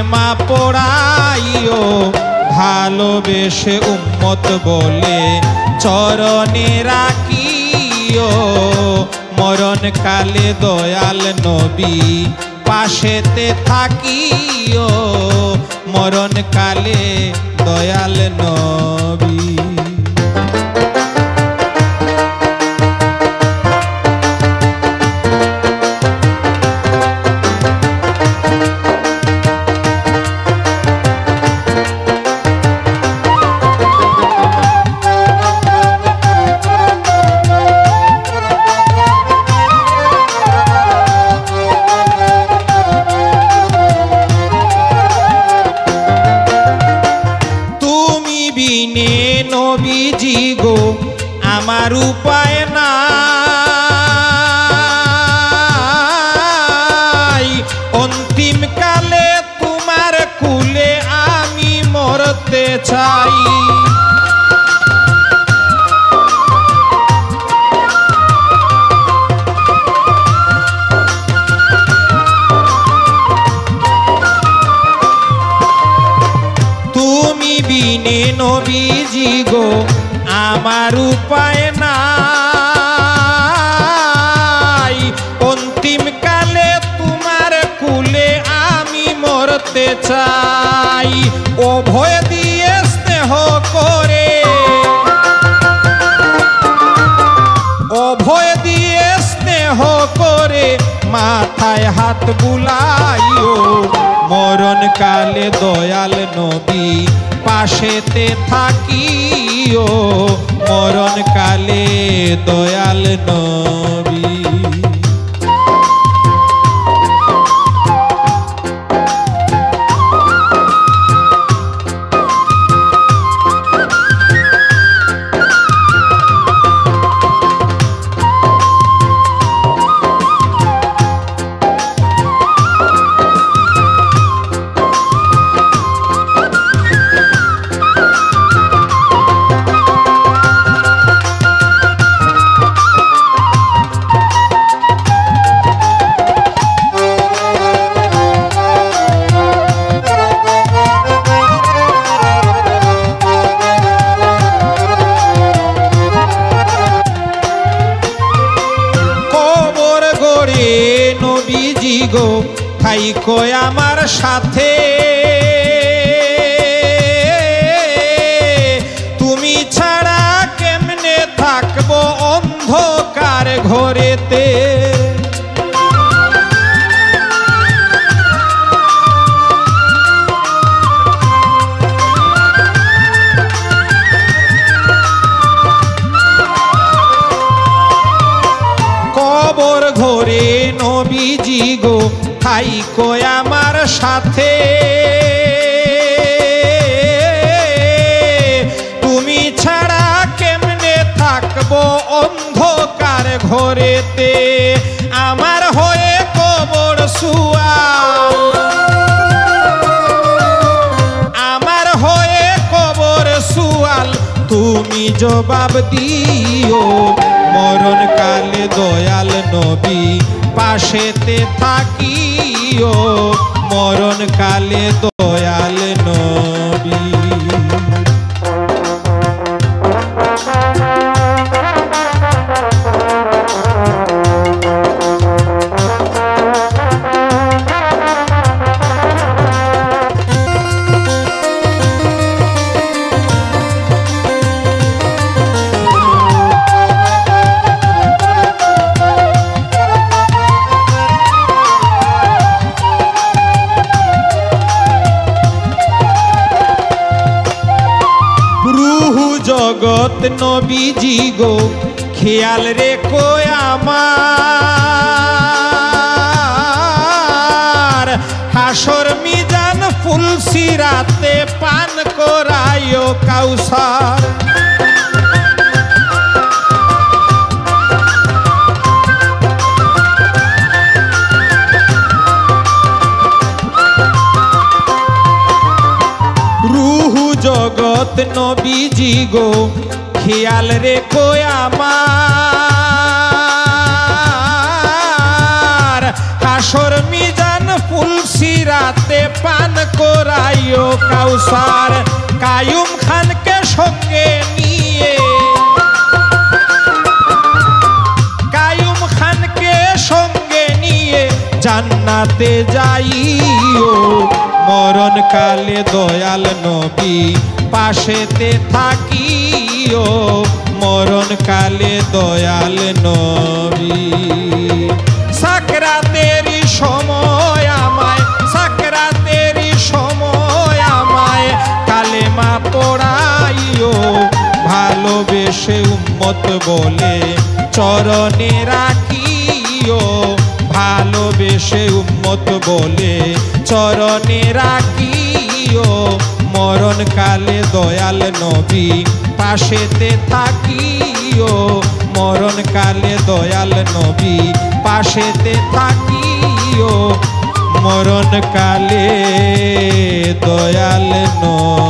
কালেমা পড়াইও ভালোবেসে উম্মত বলে চরণে রাখিও মরণ কালে দয়াল নবী পাশেতে থাকিও মরণ কালে দয়াল নবী। নবীজি গো আমার উপায় নাই অন্তিম কালে তোমার কুলে আমি মরতে চাই। তুমি বিনে নবীজি গো আমার উপায় নাই অন্তিম কালে তোমার কুলে আমি মরতে চাই। ও ভয় দিয়ে স্নেহ করে ও ভয় দিয়ে স্নেহ করে মাথায় হাত বুলাইও মরণ কালে দয়াল নবী পাশেতে থাকিও মরণ কালে দয়াল নবী। নবীজি গো থাইকো আমার সাথে তুমি ছাড়া কেমনে থাকবো অন্ধকার ঘরেতে। কবর ঘরে নবীজি গো থাইকো আমার সাথে তুমি ছাড়া কেমনে থাকবো অন্ধকার ঘরেতে। আমার হয়ে কবর সুয়াল আমার হয়ে কবর সুয়াল তুমি জবাব দিও মরণ কালে দয়াল নবী পাশেতে থাকিও মরণ কালে দয়াল নবী। জগৎ নবীজি গো খেয়াল রেখো আমার হাসর মিজান ফুলসিরাতে পান করায়ো কাউসার। জগৎ নবীজি গো খেয়াল রেখো আমার হাসর মিজান ফুলসিরাতে পান করাইও কাউসার কায়ুম খানকে সঙ্গে নিয়ে কায়ুম খানকে সঙ্গে নিয়ে জান্নাতে যাইও মরণ কালে দয়াল নবী পাশেতে থাকিও মরণ কালে দয়াল নবী সাকরাতেরই সময় আমায় সাকরাতেরই সময় আমায় কালেমা পড়াইও ভালোবেসে উম্মত বলে চরণে রাখিও ভালোবেসে উম্মত বলে চরণে রাখিও মরণ কালে দয়াল নবী পাশেতে থাকিও মরণ কালে দয়াল নবী পাশেতে থাকিও মরণ কালে দয়াল নবী।